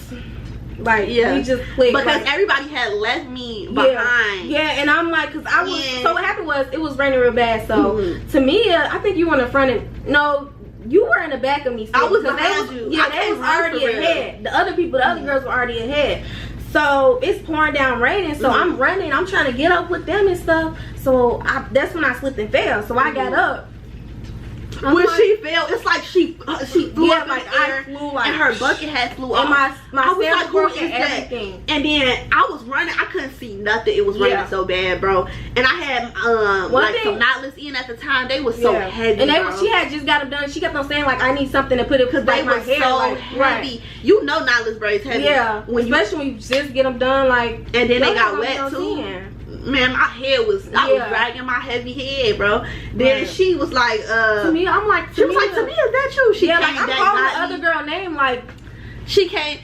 Like, we just clicked. Because everybody had left me behind. Yeah, and I'm like, because I was, so what happened was, it was raining real bad. So, Tomia, I think you were in the front of, no, you were in the back of me. Still, I was behind you. Yeah, they was already ahead. The other girls were already ahead. So, it's pouring down raining. So, I'm running. I'm trying to get up with them and stuff. So, that's when I slipped and fell. So, I got up. When she fell, it's like she flew up like in the air, I flew like, and her bucket hat flew off. And my stairs broke and everything. And then I was running, I couldn't see nothing. It was raining so bad, bro. And I had some knotless in at the time. They were so heavy. And she had just got them done. She kept on saying like, I need something to put it because they were so heavy. You know, knotless braids heavy. Yeah, especially when you just get them done, like, and then they got wet too. Man, my head was, I was dragging my heavy head, bro. Then she was like, to me, I'm like, she was like, to me, is that you? She came like, I'm calling the other girl name, like, she came,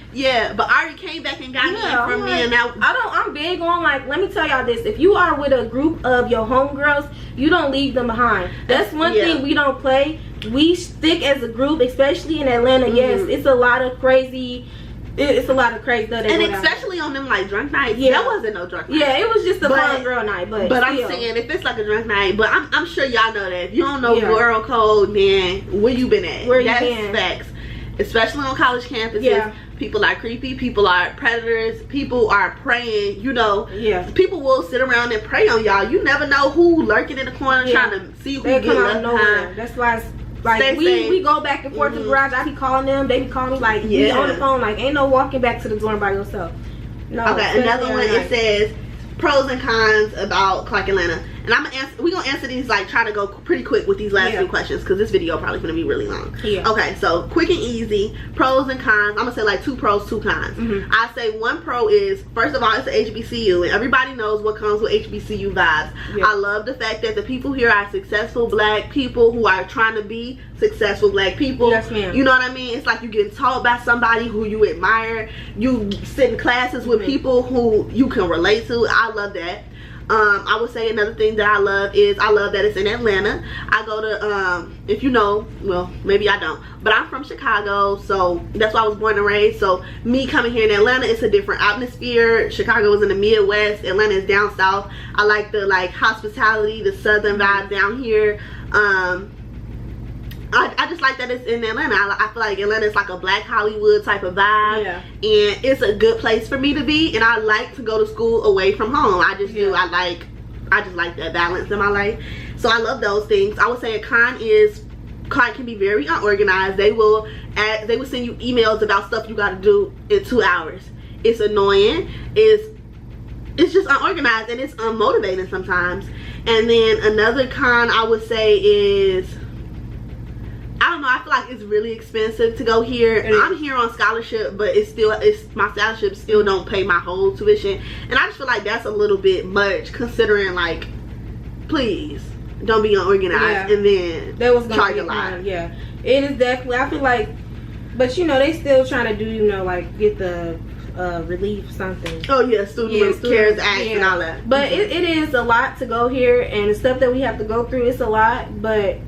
but Ari came back and got me from me, and now I'm big on, like, let me tell y'all this: if you are with a group of your homegirls, you don't leave them behind. That's one thing we don't play. We stick as a group, especially in Atlanta. Yes, it's a lot of crazy. It's a lot of crazy stuff. And especially on them like drunk nights. Yeah, that wasn't no drunk night. Yeah, it was just a fun girl night. But I'm saying if it's like a drunk night, but I'm sure y'all know that. If you don't know girl code, man, where you been at? Where That's you been? Facts. Especially on college campuses. Yeah. people are creepy, people are predators, people are preying, you know. Yeah. People will sit around and prey on y'all. You never know who lurking in the corner trying to see who they get come left out nowhere. behind. That's why it's like we go back and forth to the garage. I be calling them, they be calling me, like we on the phone, like ain't no walking back to the dorm by yourself. No. Okay, another one, it says pros and cons about Clark Atlanta. And I'm gonna answer, we're gonna answer these, like try to go pretty quick with these last few questions because this video probably gonna be really long. Yeah. Okay, so quick and easy, pros and cons. I'm gonna say like 2 pros, 2 cons. I say 1 pro is, first of all, it's the HBCU, and everybody knows what comes with HBCU vibes. I love the fact that the people here are successful black people who are trying to be successful black people. Yes, ma'am. You know what I mean? It's like you getting taught by somebody who you admire. You sit in classes with people who you can relate to. I love that. I would say another thing that I love is I love that it's in Atlanta. I go to if you know, well maybe I don't, but I'm from Chicago, so that's why I was born and raised. So me coming here in Atlanta, it's a different atmosphere. Chicago is in the Midwest, Atlanta is down south. I like the hospitality, the southern vibe down here. I just like that it's in Atlanta. I feel like Atlanta is like a black Hollywood type of vibe, and it's a good place for me to be, and I like to go to school away from home. I just do. I just like that balance in my life, so I love those things. I would say a con is Clark can be very unorganized. They will send you emails about stuff you got to do in 2 hours. It's annoying. It's just unorganized, and it's unmotivating sometimes. And then another con I would say is, I don't know, I feel like it's really expensive to go here. I'm here on scholarship, but my scholarship still don't pay my whole tuition, and I just feel like that's a little bit much considering, like, please don't be unorganized and then charge a lot. Yeah, it is definitely, I feel like, but you know they still trying to do, you know, like get the relief something. Oh yeah, student cares act and all that. But it is a lot to go here, and the stuff that we have to go through, it's a lot, but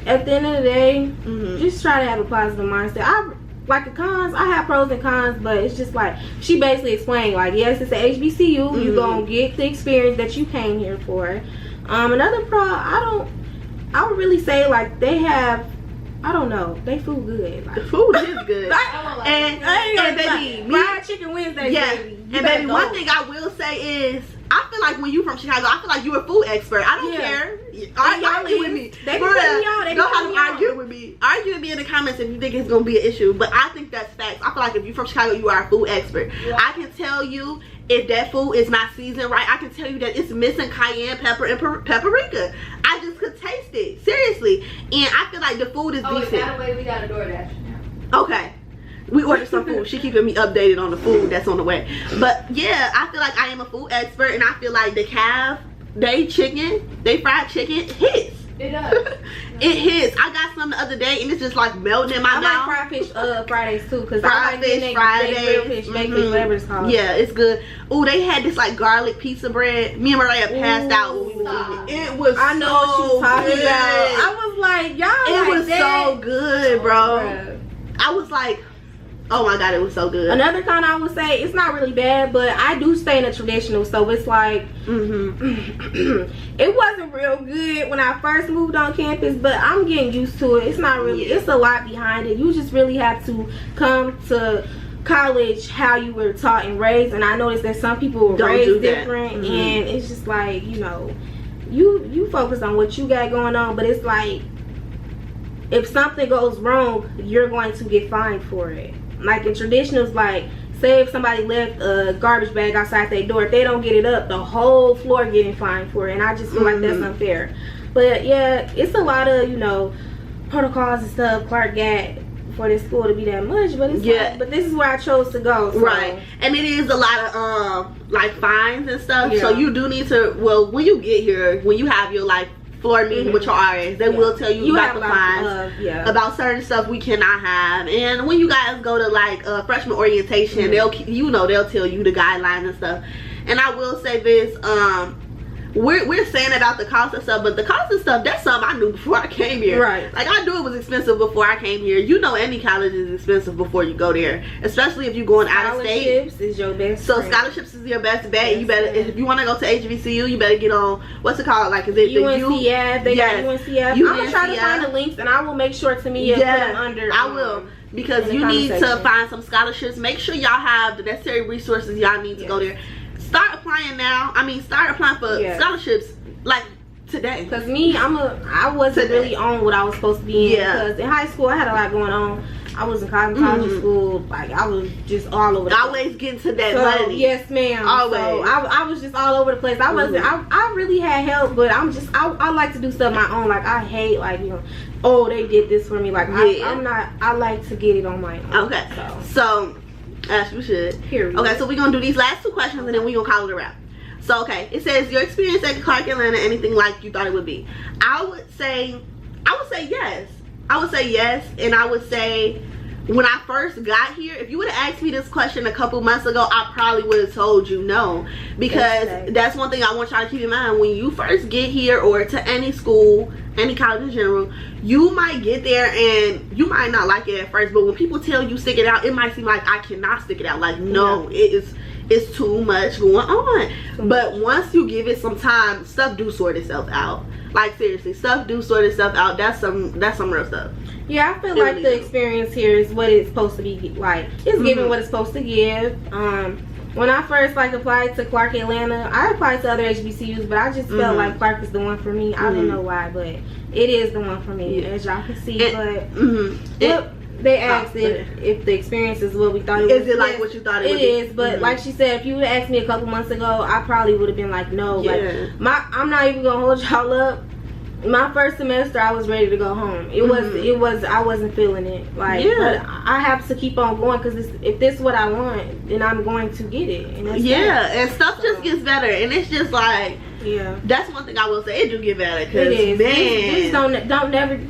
at the end of the day, just try to have a positive mindset. I like the cons. I have pros and cons, but it's just like she basically explained, like, yes, it's a HBCU. You gonna get the experience that you came here for. Another pro, I would really say, like, they have, I don't know, they food good. Like, the food is good. and baby, fried chicken Wednesday, baby. And baby, one thing I will say is, I feel like when you from Chicago, I feel like you're a food expert. I don't care. Argue with me. They be putting me on. They know how to argue with me. Argue with me in the comments if you think it's gonna be an issue. But I think that's facts. I feel like if you're from Chicago, you are a food expert. I can tell you if that food is not seasoned right. I can tell you that it's missing cayenne pepper and paprika. I just could taste it. Seriously. And I feel like the food is decent. By the way, we got a DoorDash now. Okay. We ordered some food. She keeping me updated on the food that's on the way. But yeah, I feel like I am a food expert, and I feel like the calf, they fried chicken hits. It does. It hits. I got some the other day, and it's just like melting in my mouth. I like fried fish Fridays too, because I like fish Fridays, real fish, baked fish, whatever it's called. Yeah, it's good. Ooh, they had this like garlic pizza bread. Me and Mariah passed out when we were eating it. It was I know what you talking about. I was like, y'all, it was so good, bro. I was like, oh my god, it was so good. Another kind I would say, it's not really bad, but I do stay in a traditional, so it's like it wasn't real good when I first moved on campus, but I'm getting used to it. It's not really, it's a lot behind it. You just really have to come to college how you were taught and raised, and I noticed that some people were raised different, and it's just like, you know, you focus on what you got going on, but it's like if something goes wrong, you're going to get fined for it. Like in traditionals, like say if somebody left a garbage bag outside their door, if they don't get it up, the whole floor getting fined for it, and I just feel like that's unfair. But yeah, it's a lot of, you know, protocols and stuff Clark got for this school to be that much, but it's like, but this is where I chose to go, so. Right. And it is a lot of like fines and stuff, so you do need to, well, when you get here, when you have your like floor meeting with your RAs, they will tell you about the fines, about certain stuff we cannot have. And when you guys go to like freshman orientation, they'll tell you the guidelines and stuff. And I will say this, we're saying about the cost of stuff, but the cost of stuff, that's something I knew before I came here. Right. Like, I knew it was expensive before I came here. You know, any college is expensive before you go there, especially if you're going out of state. Scholarships is your best. So scholarships is your best bet. You better, if you want to go to HBCU, you better get on, what's it called? Like, is it UNCF? They got UNCF. I'm gonna try to find the links, and I will make sure Tomia put them under. I will. because you need to find some scholarships. Make sure y'all have the necessary resources y'all need to go there. Start applying now. I mean, start applying for scholarships like today. Because me, I wasn't really on what I was supposed to be in. Because in high school, I had a lot going on. I was in college school. Like, I was just all over the place. Always getting to that money. Yes, ma'am. Always. So I was just all over the place. I wasn't, I really had help, but I like to do stuff my own. Like, I hate, like, you know, oh, they did this for me. Like, I like to get it on my own. Okay. So as you should. Okay, so we're going to do these last 2 questions and then we're going to call it a wrap. So, okay, it says, your experience at Clark Atlanta, anything like you thought it would be? I would say yes. I would say yes, and I would say when I first got here, if you would have asked me this question a couple months ago, I probably would have told you no. Because that's one thing I want y'all to keep in mind. When you first get here, or to any school, any college in general, you might get there and you might not like it at first, but when people tell you stick it out, it might seem like I cannot stick it out. Like, no, it's too much going on. But once you give it some time, stuff do sort itself out. Like, seriously, stuff do sort itself out. That's some real stuff. Yeah, I feel like the experience here is what it's supposed to be like. It's giving what it's supposed to give. When I first applied to Clark Atlanta, I applied to other HBCUs, but I just felt like Clark is the one for me. I didn't know why, but it is the one for me, as y'all can see. They asked if the experience is what we thought it was. Is it like what you thought it would be? It is, but like she said, if you would have asked me a couple months ago, I probably would have been like, no. Like, I'm not even gonna hold y'all up. My first semester, I was ready to go home. It was I wasn't feeling it. Like, but I have to keep on going, because if this is what I want, then I'm going to get it. And that's and stuff just gets better, and it's just like, that's one thing I will say, it do get better, because please don't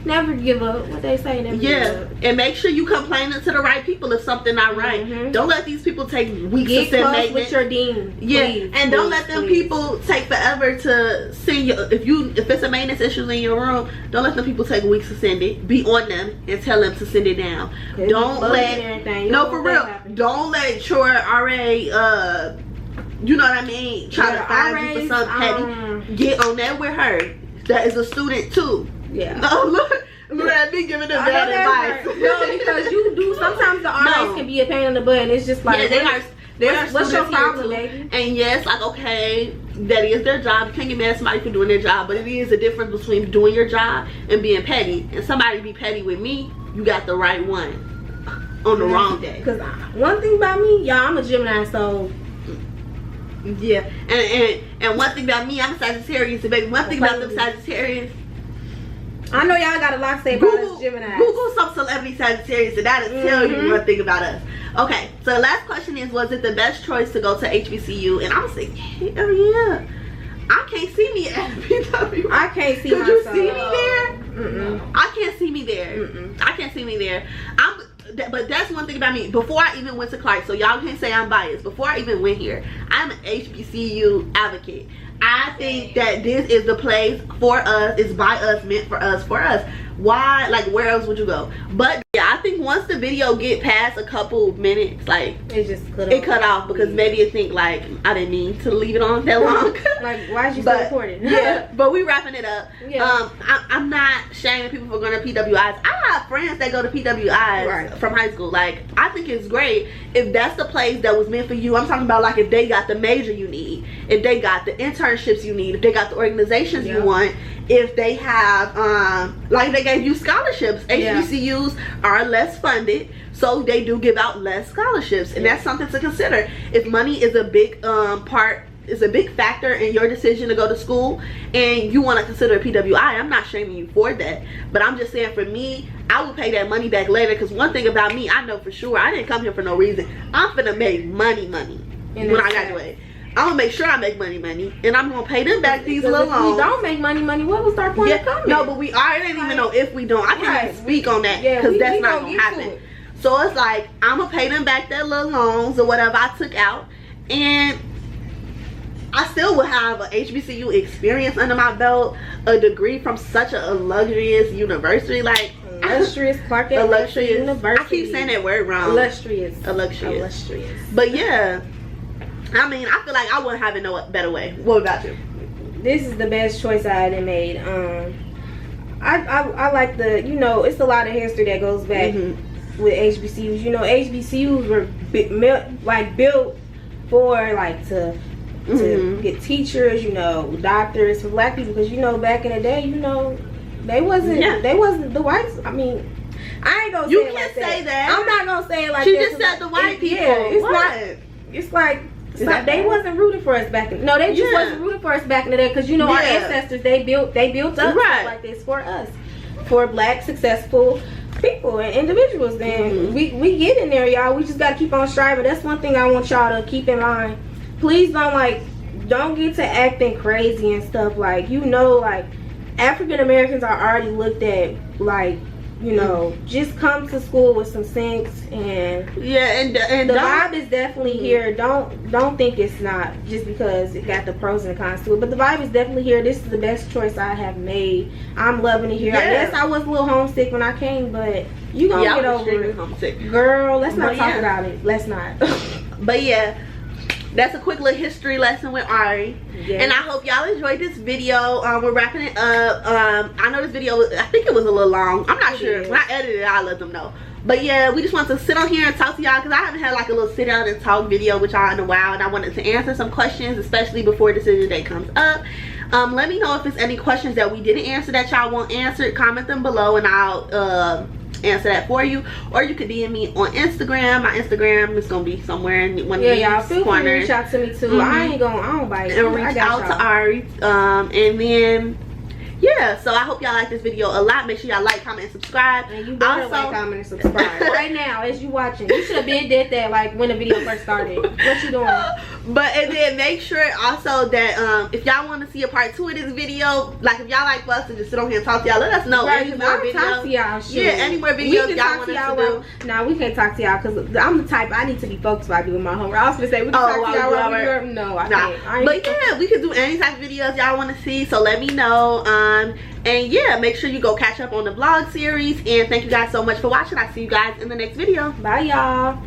never give up. What they say, never give up. And make sure you complaining to the right people if something not right. Don't let these people take weeks to send maintenance. With your dean. Please, and don't let them people take forever to send you. If it's a maintenance issue in your room, don't let them people take weeks to send it. Be on them and tell them to send it down. Don't let for real. Don't let your RA you know what I mean, try to find you for something petty. Get on that with her. That is a student too. No, look at me giving them bad advice. No, because you do. Sometimes the RAs can be a pain in the butt, and it's just like, what's your problem, baby? And yes, like, okay, that is their job. You can't get mad at somebody for doing their job, but it is a difference between doing your job and being petty. And somebody be petty with me, you got the right one on the wrong day. Because one thing about me, y'all, I'm a Gemini, so and one thing about me, I'm a Sagittarius. So baby, one thing about them Sagittarius, I know y'all got a lot to say about us Gemini. Google some celebrity Sagittarius and that'll tell you one thing about us. Okay, so the last question is, was it the best choice to go to HBCU? And I'm saying, hell yeah. I can't see me at PW. I can't see myself. Could you see me there? I can't see me there. I can't see me there. But that's one thing about me. Before I even went to Clark, so y'all can't say I'm biased. Before I even went here, I'm an HBCU advocate. I think that this is the place for us. It's by us, meant for us, Why? Like, where else would you go? But yeah, I think once the video get past a couple minutes, like, it cut off because maybe you think like I didn't mean to leave it on that long. Like, why is you still recording? Yeah, but we wrapping it up. I'm not shaming people for going to PWIs. I have friends that go to PWIs from high school. Like, I think it's great if that's the place that was meant for you. I'm talking about like if they got the major you need, if they got the internships you need, if they got the organizations you want, if they have like they gave you scholarships. HBCUs are less funded, so they do give out less scholarships, and that's something to consider. If money is a big big factor in your decision to go to school and you want to consider a PWI, I'm not shaming you for that, but I'm just saying, for me, I will pay that money back later, because one thing about me, I know for sure I didn't come here for no reason. I'm finna make money when I graduate. I'm gonna make sure I make money, and I'm gonna pay them back these little loans. If we don't make money, what was our point of coming? No, but we are. It ain't even know if we don't. I can't even speak on that, because that's not gonna happen. So it's like, I'm gonna pay them back their little loans or whatever I took out, and I still will have an HBCU experience under my belt, a degree from such a luxurious university, like illustrious Clark Atlanta University. I keep saying that word wrong. Illustrious. But yeah, I mean, I feel like I wouldn't have it no better way. What about you? This is the best choice I had made. I like the, it's a lot of history that goes back with HBCUs. You know, HBCUs were built for like to get teachers, you know, doctors for black people, because you know back in the day, you know, they wasn't the whites. I mean, I ain't gonna. You say it can't like say that. that. I'm not gonna say it like she that. She just said the white people. Yeah, it's what? not. It's like. They wasn't rooting for us back in. No, they just wasn't rooting for us back in the day, because you know our ancestors, they built up stuff like this for us, for black successful people and individuals. And we get in there, y'all. We just gotta keep on striving. That's one thing I want y'all to keep in mind. Please don't get to acting crazy and stuff. Like, you know, like African Americans are already looked at like, you know, just come to school with some sense. And and the vibe is definitely here. Don't think it's not, just because it got the pros and cons to it, but the vibe is definitely here. This is the best choice I have made. I'm loving it here. I guess I was a little homesick when I came, but you gonna get over it. Homesick. Girl, let's not talk about it. Let's not. But yeah, that's a quick little history lesson with Ari. And I hope y'all enjoyed this video. We're wrapping it up. I know this video, I think it was a little long. I'm not sure. When I edited it, I'll let them know. But yeah, we just want to sit on here and talk to y'all, because I haven't had like a little sit down and talk video with y'all in a while, and I wanted to answer some questions, especially before decision day comes up. Let me know if there's any questions that we didn't answer that y'all want answered. Comment them below and I'll answer that for you. Or you could DM me on Instagram. My Instagram is gonna be somewhere in one of these y'all feel free to reach out to me too. I don't bite. And reach out to Ari. And then so I hope y'all like this video a lot. Make sure y'all like, comment, and subscribe. And you better like, comment, and subscribe right now as you watching. You should have been did that like when the video first started. What you doing? And then make sure also that if y'all want to see a part 2 of this video, like if y'all like for us to just sit on here and talk to y'all, let us know. Right, talk to y'all. Any more videos y'all want us to do. Nah, we can't talk to y'all because I'm the type, I need to be focused while doing my homework. I was gonna say we can talk to y'all while we're no, I can't. But yeah, we can do any type of videos y'all want to see, so let me know. And yeah, make sure you go catch up on the vlog series, and thank you guys so much for watching. I'll see you guys in the next video. Bye y'all.